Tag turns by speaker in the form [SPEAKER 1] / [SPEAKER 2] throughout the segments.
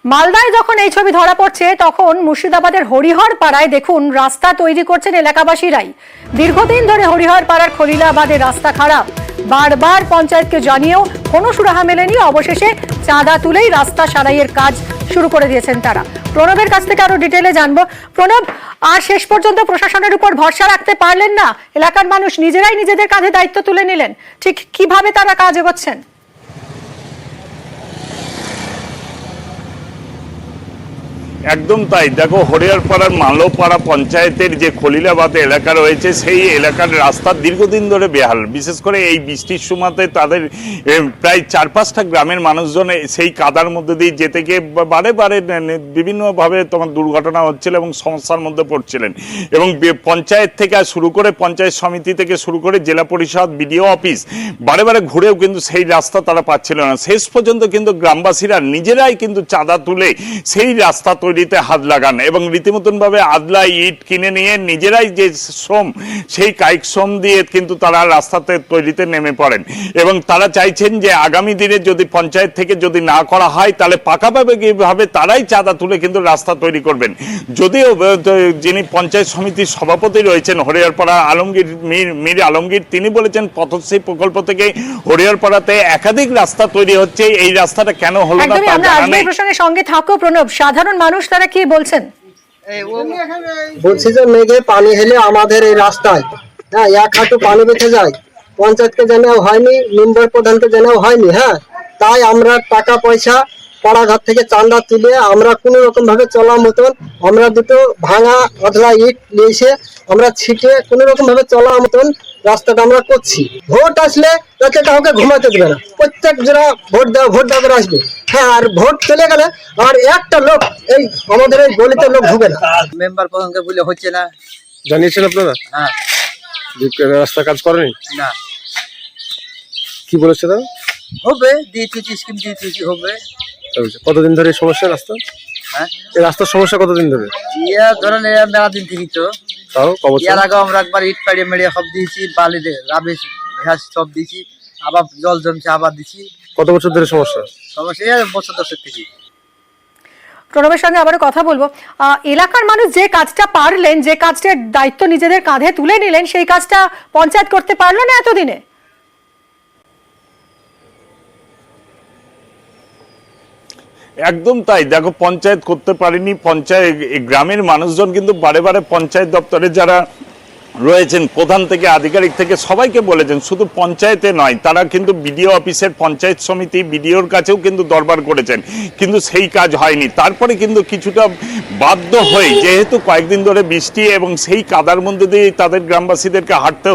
[SPEAKER 1] মালদায় যখন এই ছবি ধরা পড়ছে তখন মুর্শিদাবাদের হরিহর পাড়ায় দেখুন রাস্তা তৈরি করছেন এলাকাবাসীরাই। দীর্ঘদিন ধরে হরিহর পাড়ার খলিলাবাদের রাস্তা খারাপ, বারবার পঞ্চায়েতকে জানিয়েও কোনো সুরাহা মেলেনি। অবশেষে চাঁদা তুলেই রাস্তা সারাইয়ের কাজ শুরু করে দিয়েছেন তারা। প্রণবের কাছ থেকে আরো ডিটেলে জানবো। প্রণব, আর শেষ পর্যন্ত প্রশাসনের উপর ভরসা রাখতে পারলেন না, এলাকার মানুষ নিজেরাই নিজেদের কাঁধে দায়িত্ব তুলে নিলেন, ঠিক কিভাবে তারা কাজ এগোচ্ছেন?
[SPEAKER 2] একদম তাই। দেখো, হরিহরপাড়ার মালপাড়া পঞ্চায়েতের যে খলিলাবাদ এলাকা রয়েছে সেই এলাকার রাস্তা দীর্ঘদিন ধরে বেহাল। বিশেষ করে এই বৃষ্টির সময়তে তাদের প্রায় 4-5টা গ্রামের মানুষজন সেই কাদার মধ্যে দিয়ে যেতে গিয়ে বারে বারে বিভিন্নভাবে তোমার দুর্ঘটনা হচ্ছিল এবং সমস্যার মধ্যে পড়ছিলেন। এবং পঞ্চায়েত থেকে শুরু করে পঞ্চায়েত সমিতি থেকে শুরু করে জেলা পরিষদ, বিডিও অফিস বারে বারে ঘুরেও কিন্তু সেই রাস্তা তারা পাচ্ছিল না। শেষ পর্যন্ত কিন্তু গ্রামবাসীরা নিজেরাই কিন্তু চাঁদা তুলে সেই রাস্তা তৈরিতে হাত লাগান এবং রীতিমতন ভাবে আদলা ইট কিনে নিয়ে নিজেরাই যে শ্রম, সেই কায়িক শ্রম দিয়ে কিন্তু তারা রাস্তাতে তৈরিতে নেমে পড়েন। এবং তারা চাইছেন যে আগামী দিনে যদি পঞ্চায়েত থেকে যদি না করা হয় তাহলে পাকাপাকিভাবে তারাই চাঁদা তুলে কিন্তু রাস্তা তৈরি করবেন। যদিও যিনি পঞ্চায়েত সমিতির সভাপতি রয়েছেন হরিহরপাড়া আলমগীর, মীর আলমগীর, তিনি বলেছেন পথশ্রী প্রকল্প থেকে হরিহরপাড়াতে একাধিক রাস্তা তৈরি হচ্ছে, এই রাস্তাটা কেন হলো না তা জানা নেই।
[SPEAKER 1] সঙ্গে থাকো প্রণব, সাধারণ মানুষ তারা কি বলছেন?
[SPEAKER 3] বলছি যে মেঘে পানি হেলে আমাদের এই রাস্তায় এক হাঁটু পানি বেঁচে যায়, পঞ্চায়েতকে জানাও হয়নি, মেম্বার প্রধানকে জানাও হয়নি। তাই আমরা টাকা পয়সা পাড়াঘাট থেকে চাঁদা তুলে আমরা কোনো রকম ভাবে চলার মতন আমরা দুটো ভাঙা অধলা ইট নিয়ে আমরা ছিটে কোনো রকম ভাবে চলার মতন রাস্তাটা আমরা করছি। ভোট আসলে যাতে কাউকে ঘুমাতে দেবে না, প্রত্যেক যারা ভোট দেওয়া করে আসবে। আর ভোট চলে গেলে আর একটা লোক এই আমাদের এই গলিতে লোক ঢুকে না।
[SPEAKER 4] মেম্বার প্রধানকে বলে হচ্ছে না।
[SPEAKER 5] জানিয়েছেন আপনারা?
[SPEAKER 4] হ্যাঁ।
[SPEAKER 5] রাস্তা কাজ করেনি
[SPEAKER 4] না।
[SPEAKER 5] কি বলেছে তারা?
[SPEAKER 4] হবে, দিয়েছি স্কিম দিয়েছি, হবে।
[SPEAKER 5] কতদিন ধরে এই সমস্যা রাস্তা?
[SPEAKER 4] হ্যাঁ,
[SPEAKER 5] এই রাস্তার সমস্যা কতদিন ধরে?
[SPEAKER 4] ইয়া ধরেন মেলা দিন থেকে তো।
[SPEAKER 5] তাও কবছর?
[SPEAKER 4] ইয়ার আগে আমরা একবার ইট পাড়িয়ে মেরিয়ে সব দিয়েছি, বালি রাবিশ ঘাস সব দিয়েছি, আবার জল জমছে আবার দিছি।
[SPEAKER 5] কত বছর ধরে সমস্যা?
[SPEAKER 4] সমস্যা বছর 10 থেকে।
[SPEAKER 1] প্রণবের সঙ্গে আবারও কথা বলবো। এলাকার মানুষ যে কাজটা পারলেন, যে কাজটার দায়িত্ব নিজেদের কাঁধে তুলে নিলেন, সেই কাজটা পঞ্চায়েত করতে পারলো না এতদিনে।
[SPEAKER 2] একদম তাই। দেখো, পঞ্চায়েত করতে পারেনি, পঞ্চায়েত গ্রামের মানুষজন কিন্তু বারে বারে পঞ্চায়েত দপ্তরে যারা রয়েছেন প্রধান থেকে আধিকারিক থেকে সবাইকে বলেছেন, শুধু পঞ্চায়েতে নয়, তারা কিন্তু বিডিও অফিসের পঞ্চায়েত সমিতি বিডিওর কাছেও কিন্তু দরবার করেছেন, কিন্তু সেই কাজ হয়নি। তারপরে কিন্তু কিছুটা বাধ্য হয়ে, যেহেতু কয়েকদিন ধরে বৃষ্টি এবং সেই কাদার মধ্যে দিয়ে তাদের গ্রামবাসীদেরকে হাঁটতে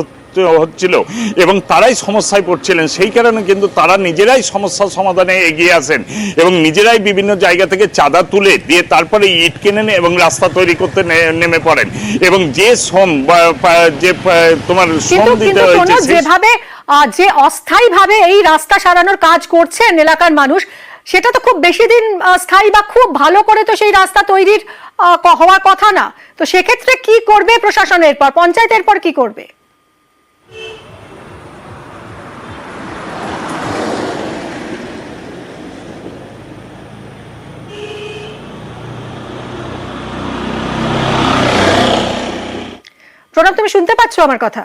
[SPEAKER 2] হচ্ছিল এবং তারাই সমস্যায় পড়ছিলেন, সেই কারণে কিন্তু তারা নিজেরাই সমস্যার সমাধানে এগিয়ে আসেন এবং নিজেরাই বিভিন্ন জায়গা থেকে চাঁদা তুলে দিয়ে তারপরে ইট কিনে নেন এবং রাস্তা তৈরি করতে নেমে পড়েন। এবং যে শ্রম যে তোমার শ্রম দিতে হয়েছে,
[SPEAKER 1] যেভাবে যে অস্থায়ী ভাবে এই রাস্তা সারানোর কাজ করছেন এলাকার মানুষ, সেটা তো খুব বেশি দিন স্থায়ী বা খুব ভালো করে তো সেই রাস্তা তৈরির হওয়ার কথা না। তো সেক্ষেত্রে কি করবে প্রশাসনের পর, পঞ্চায়েতের পর কি করবে? প্রণব, তুমি শুনতে পাচ্ছ আমার কথা?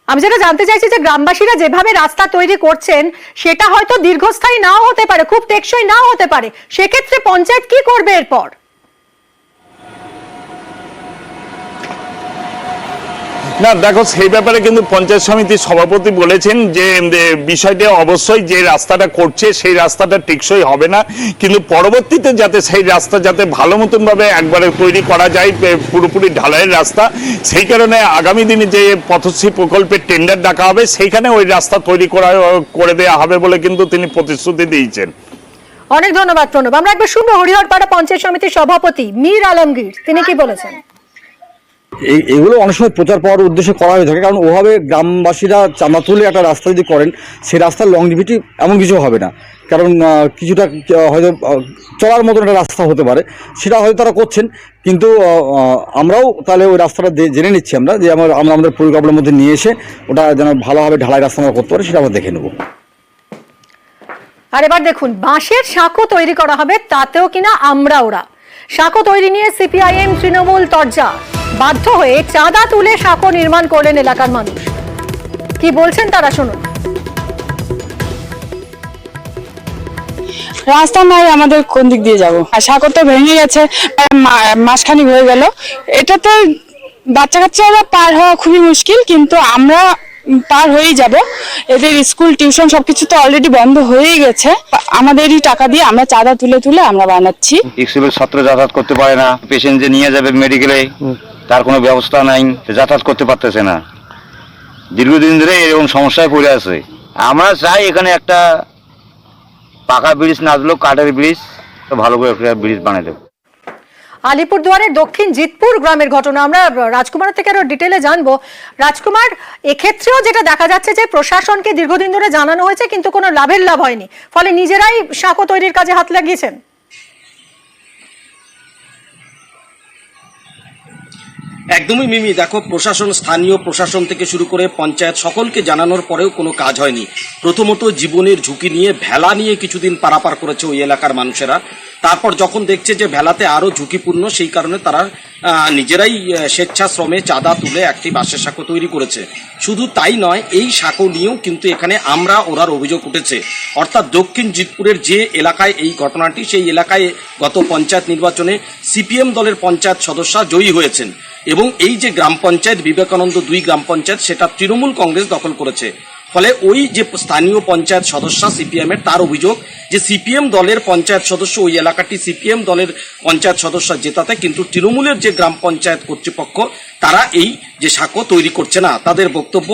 [SPEAKER 1] আমি যেটা জানতে চাইছি যে গ্রামবাসীরা যেভাবে রাস্তা তৈরি করছেন সেটা হয়তো দীর্ঘস্থায়ী নাও হতে পারে, খুব টেকসই নাও হতে পারে, সেক্ষেত্রে পঞ্চায়েত কি করবে এরপর?
[SPEAKER 2] না, দেখো, সেই ব্যাপারে কিন্তু পঞ্চায়েত সমিতির সভাপতি বলেছেন যে বিষয়টা অবশ্যই যে রাস্তাটা করছে সেই রাস্তাটা টেকসই হবে না, কিন্তু পরবর্তীতে যাতে সেই রাস্তা যাতে ভালো মতন ভাবে একবারে তৈরি করা যায়, পুরোপুরি ঢালাইয়ের রাস্তা, সেই কারণে আগামী দিনে যে পথশ্রী প্রকল্পের টেন্ডার ডাকা হবে সেইখানে ওই রাস্তা তৈরি করে দেওয়া হবে বলে কিন্তু তিনি প্রতিশ্রুতি দিয়েছেন।
[SPEAKER 1] অনেক ধন্যবাদ প্রণব। আমরা একবার শুনবো হরিহরপাড়া পঞ্চায়েত সমিতির সভাপতি মীর আলমগীর, তিনি কি বলেছেন।
[SPEAKER 6] এগুলো অনেক সময় প্রচার পাওয়ার উদ্দেশ্যে করা হয়ে থাকে, কারণ ওভাবে গ্রামবাসীরা চাঁদা তুলে একটা রাস্তা যদি করেন সেই রাস্তার লংজিভিটি এমন কিছু হবে না, কারণ কিছুটা হয়তো চলার মতন একটা রাস্তা হতে পারে, সেটা হয়তো তারা করছেন। কিন্তু আমরাও তাহলে ওই রাস্তাটা জেনে নিচ্ছি আমরা, যে আমরা আমাদের পরিকল্পনার মধ্যে নিয়ে এসে ওটা যেন ভালোভাবে ঢালাই রাস্তা আমরা করতে পারি সেটা আমরা দেখে নেব।
[SPEAKER 1] আর এবার দেখুন বাঁশের সাঁকো তৈরি করা হবে, তাতেও কিনা আমরা ওরা সাঁকো তৈরি নিয়ে সিপিআইএম তৃণমূল তরজা। বাধ্য হয়ে চাঁদা তুলে সাঁকো নির্মাণ করলেন এলাকার মানুষ। কি বলছেন তারা শুনুন।
[SPEAKER 7] রাস্তা নাই, আমাদের কোন দিক দিয়ে যাবো? সাঁকো তো ভেঙে গেছে, মাসখানিক হয়ে গেল। এটাতে বাচ্চা কাচ্চারা পার হওয়া খুবই মুশকিল, কিন্তু আমরা পার হয়েই যাব। এদের স্কুল টিউশন সবকিছু তো অলরেডি বন্ধ হয়েই গেছে। আমাদেরই টাকা দিয়ে আমরা চাঁদা তুলে তুলে আমরা বানাচ্ছি।
[SPEAKER 8] স্কুলের ছাত্র যাতায়াত করতে পারে না, পেশেন্ট যে নিয়ে যাবে মেডিকেলে তার কোনো ব্যবস্থা নাই, যাতায়াত করতে পারতেছে না। দীর্ঘদিন ধরে এরকম সমস্যায় পড়ে আছে। আমরা চাই এখানে একটা পাকা ব্রিজ না দিলেও কাঠের ব্রিজ, ভালো করে একটা ব্রিজ বানিয়ে দেবো।
[SPEAKER 1] আলিপুরদুয়ারের দক্ষিণ জিতপুর গ্রামের ঘটনা আমরা রাজকুমার থেকে আরো ডিটেলে জানবো। রাজকুমার, এক্ষেত্রেও যেটা দেখা যাচ্ছে যে প্রশাসনকে দীর্ঘদিন ধরে জানানো হয়েছে কিন্তু কোনো লাভ হয়নি, ফলে নিজেরাই সাঁকো তৈরির কাজে হাত লাগিয়েছেন।
[SPEAKER 9] একদমই মিমি, দেখো প্রশাসন, স্থানীয় প্রশাসন থেকে শুরু করে পঞ্চায়েত সকলকে জানানোর পরেও কোনো কাজ হয়নি। প্রথমত জীবনের ঝুঁকি নিয়ে ভেলা নিয়ে কিছুদিন পারাপার করেছে ওই এলাকার মানুষেরা। তারপর যখন দেখছে যে ভেলাতে আরও ঝুঁকিপূর্ণ, সেই কারণে তারা নিজেরাই স্বেচ্ছাশ্রমে চাঁদা তুলে একটি বাঁশের সাঁকো তৈরি করেছে। শুধু তাই নয়, এই সাঁকো নিয়েও কিন্তু এখানে আমরা ওরার অভিযোগ উঠেছে। অর্থাৎ দক্ষিণ জিতপুরের যে এলাকায় এই ঘটনাটি, সেই এলাকায় গত পঞ্চায়েত নির্বাচনে সিপিএম দলের পঞ্চায়েত সদস্য জয়ী হয়েছেন এবং এই যে গ্রাম পঞ্চায়েত বিবেকানন্দ 2 গ্রাম পঞ্চায়েত, সেটা তৃণমূল কংগ্রেস দখল করেছে। ফলে ওই যে স্থানীয় পঞ্চায়েত সদস্য সিপিএম এর, তার অভিযোগ যে সিপিএম দলের পঞ্চায়েত সদস্য ওই এলাকাটি সিপিএম দলের পঞ্চায়েত সদস্য জেতাতে কিন্তু তৃণমূলের যে গ্রাম পঞ্চায়েত কর্তৃপক্ষ তারা এই যে সাঁকো তৈরি করছে না। তাদের বক্তব্য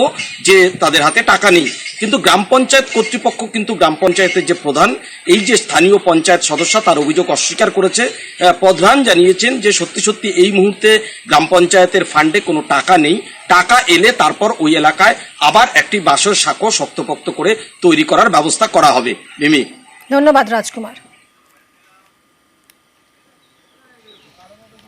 [SPEAKER 9] যে তাদের হাতে টাকা নেই, কিন্তু গ্রাম পঞ্চায়েত কর্তৃপক্ষ, কিন্তু গ্রাম পঞ্চায়েতের যে প্রধান, এই যে স্থানীয় পঞ্চায়েত সদস্য, তার অভিযোগ অস্বীকার করেছে। প্রধান জানিয়েছেন যে সত্যি সত্যি এই মুহূর্তে গ্রাম পঞ্চায়েতের ফান্ডে কোনো টাকা নেই, টাকা এলে তারপর ওই এলাকায় আবার একটি বাঁশের সাঁকো শক্তপোক্ত করে তৈরি করার ব্যবস্থা করা হবে। মিমি,
[SPEAKER 1] ধন্যবাদ রাজকুমার।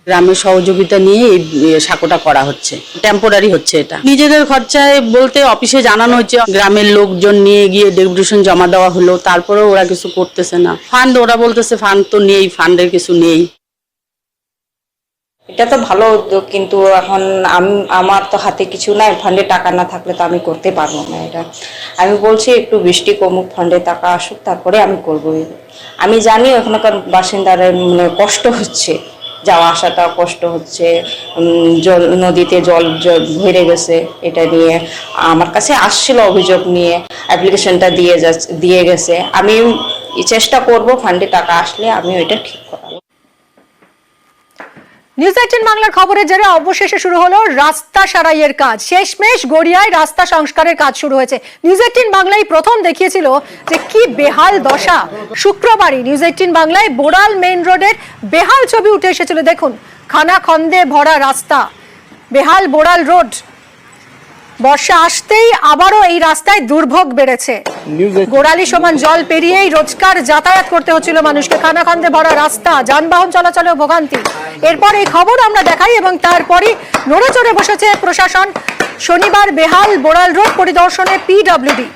[SPEAKER 7] গ্রামের সহযোগিতা নিয়ে এই সাঁকোটা করা হচ্ছে, টেম্পোরারি হচ্ছে। এটা নিজেদের খরচায় বলতে অফিসে জানানো হচ্ছে, গ্রামের লোকজন নিয়ে গিয়ে ডেপুটেশন জমা দেওয়া হলো, তারপরেও ওরা কিছু করতেছে না। ফান্ড, ওরা বলতেছে ফান্ড তো নেই, ফান্ডের কিছু নেই।
[SPEAKER 10] এটা তো ভালো উদ্যোগ, কিন্তু এখন আমার তো হাতে কিছু নাই, ফান্ডে টাকা না থাকলে তো আমি করতে পারবো না। এটা আমি বলছি একটু বৃষ্টি কমুক, ফান্ডে টাকা আসুক, তারপরে আমি করবো। আমি জানি ওখানকার বাসিন্দারা মানে কষ্ট হচ্ছে, যাওয়া আসাটা কষ্ট হচ্ছে, জল নদীতে জল ভরে গেছে। এটা নিয়ে আমার কাছে আসছিল অভিযোগ নিয়ে, অ্যাপ্লিকেশনটা দিয়ে গেছে। আমি চেষ্টা করব ফান্ডে টাকা আসলে আমি ওইটা ঠিক করাবো।
[SPEAKER 1] নিউজ 18 বাংলার খবরের জেরে অবশেষে শুরু হলো রাস্তা সারাইয়ের কাজ। শেষমেশ গড়িয়ায় রাস্তা সংস্কারের কাজ শুরু হয়েছে। নিউজ 18 বাংলায় প্রথম দেখিয়েছিল যে কি বেহাল দশা। শুক্রবারই নিউজ 18 বাংলায় বোড়াল মেইন রোডের বেহাল ছবি উঠে এসেছিল। দেখুন, খানাখন্দে ভরা রাস্তা, বেহাল বোড়াল রোড। বর্ষা আসতেই আবারও এই রাস্তায় দুর্ভোগ বেড়েছে। গোড়ালি সমান জল পেরিয়েই রোজকার যাতায়াত করতে হচ্ছিল মানুষকে। খানাখন্দে ভরা রাস্তা, যানবাহন চলাচলেও ভোগান্তি। এরপর এই খবর আমরা দেখাই এবং তারপরই নড়ে চড়ে বসেছে প্রশাসন। শনিবার বেহাল বোড়াল রোড পরিদর্শনে পিডব্লিউডি।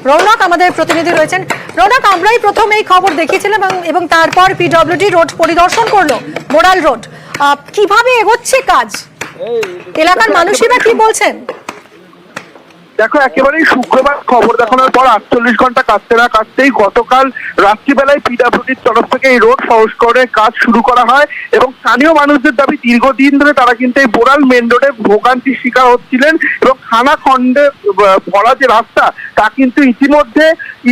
[SPEAKER 1] রৌনক আমাদের প্রতিনিধি রয়েছেন। রৌনক, আমরাই প্রথম এই খবর দেখিয়েছিলাম এবং তারপর পিডব্লিউডি রোড পরিদর্শন করলো বোড়াল রোড। কিভাবে এগোচ্ছে কাজ, এলাকার মানুষেরা কি বলছেন?
[SPEAKER 11] দেখো, একেবারেই শুক্রবার খবর দেখানোর পর 48 ঘন্টা কাটতে না কাটতেই গতকাল রাত্রিবেলায় পিডব্লিউডির তরফ থেকে এই রোড সংস্করণের কাজ শুরু করা হয় এবং স্থানীয় মানুষদের দাবি দীর্ঘদিন ধরে তারা কিন্তু এই বোড়াল মেন রোডে ভোগান্তির শিকার হচ্ছিলেন এবং খানাখন্দে ভরা যে রাস্তা তা কিন্তু ইতিমধ্যে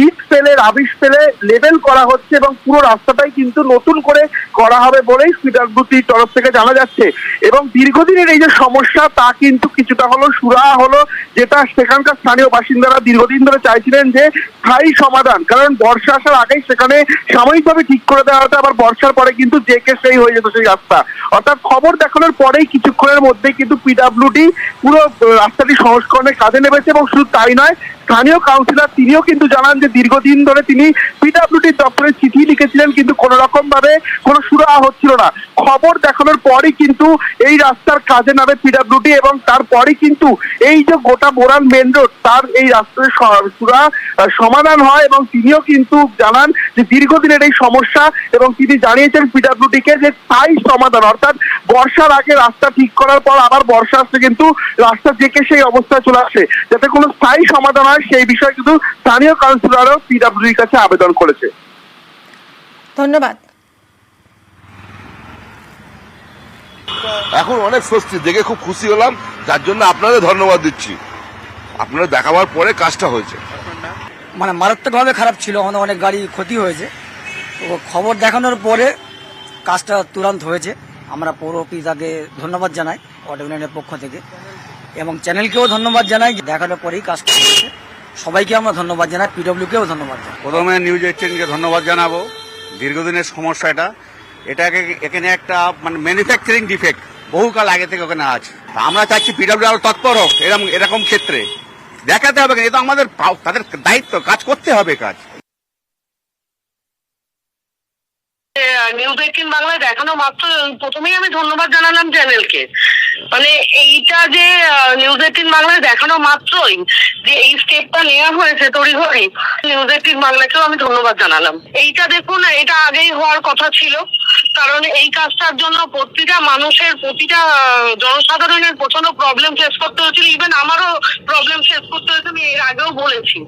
[SPEAKER 11] ইট ফেলে, রাবিশ ফেলে লেভেল করা হচ্ছে এবং পুরো রাস্তাটাই কিন্তু নতুন করে করা হবে বলেই পিডব্লিউডির তরফ থেকে জানা যাচ্ছে। এবং দীর্ঘদিনের এই যে সমস্যা তা কিন্তু কিছুটা হলো সুরাহা হলো, যেটা সেখানকার স্থানীয় বাসিন্দারা দীর্ঘদিন ধরে চাইছিলেন যে স্থায়ী সমাধান। কারণ বর্ষা আসার আগেই সেখানে সাময়িকভাবে ঠিক করে দেওয়া হতো, আবার বর্ষার পরে কিন্তু যে কে সেই হয়ে যেত সেই রাস্তা। অর্থাৎ খবর দেখানোর পরেই কিছুক্ষণের মধ্যেই কিন্তু পিডব্লিউডি পুরো রাস্তাটি সংস্করণের কাজে নেমেছে এবং শুধু তাই নয়, স্থানীয় কাউন্সিলর তিনিও কিন্তু জানান যে দীর্ঘদিন ধরে তিনি পিডব্লিউডি দপ্তরে চিঠি লিখেছিলেন, কিন্তু কোনো রকম ভাবে কোনো সুরাহা হচ্ছিল না। খবর দেখানোর পরই কিন্তু এই রাস্তার কাজে নামে পিডব্লিউডি এবং তারপরই কিন্তু এই যে গোটা বোরান মেন রোড তার এই রাস্তার সমাধান হয় এবং তিনিও কিন্তু জানান যে দীর্ঘদিনের এই সমস্যা এবং তিনি জানিয়েছেন পিডব্লিউডি কে যে স্থায়ী সমাধান, অর্থাৎ বর্ষার আগে রাস্তা ঠিক করার পর আবার বর্ষা আসছে কিন্তু রাস্তা জেকে সেই অবস্থায় চলে আসে, যাতে কোনো স্থায়ী সমাধান হয় সেই বিষয়ে কিন্তু স্থানীয় কাউন্সিলরও পিডব্লিউডির কাছে আবেদন করেছে।
[SPEAKER 1] ধন্যবাদ।
[SPEAKER 12] এখন অনেক স্বস্তি, দেখে খুব খুশি হলাম, যার জন্য আপনাদের ধন্যবাদ দিচ্ছি। আপনারা দেখাবার পরে কাজটা হয়েছে।
[SPEAKER 4] মানে মারাত্মকভাবে খারাপ ছিল, আমাদের অনেক গাড়ি ক্ষতি হয়েছে। তো খবর দেখানোর পরে কাজটা তুরন্ত হয়েছে। আমরা পৌর অফিসারকে ধন্যবাদ জানাই ওয়ার্ড ইউনিয়নের পক্ষ থেকে, এবং চ্যানেলকেও ধন্যবাদ জানাই, দেখানোর পরেই কাজটা হয়েছে। সবাইকে আমরা ধন্যবাদ জানাই, পিডব্লিউকেও ধন্যবাদ জানাই।
[SPEAKER 8] প্রথমে নিউজ 18-কে ধন্যবাদ জানাবো। দীর্ঘদিনের সমস্যা এটাকে এখানে একটা মানে ম্যানুফ্যাকচারিং ডিফেক্ট বহুকাল আগে থেকে ওখানে আছে। আমরা চাচ্ছি পিডব্লিউ আরো তৎপর হোক এরকম ক্ষেত্রে, দেখাতে হবে, এটা আমাদের তাদের দায়িত্ব, কাজ করতে হবে কাজ।
[SPEAKER 7] নিউজ 18 বাংলায় দেখানো মাত্র প্রথমেই আমি ধন্যবাদ জানালাম চ্যানেলকে। মানে এইটা যে নিউজ 18 বাংলায় দেখানো মাত্রই যে এই স্টেপটা নেওয়া হয়েছে তড়িঘড়ি, নিউজ 18 বাংলাকেও আমি ধন্যবাদ জানালাম। এইটা দেখুন, এটা আগেই হওয়ার কথা ছিল, কারণ এই কাজটার জন্য প্রতিটা মানুষের, প্রতিটা জনসাধারণের প্রচন্ড প্রবলেম ফেস করতে হয়েছিল। ইভেন আমারও প্রবলেম ফেস করতে হয়েছে, আমি এর আগেও বলেছি।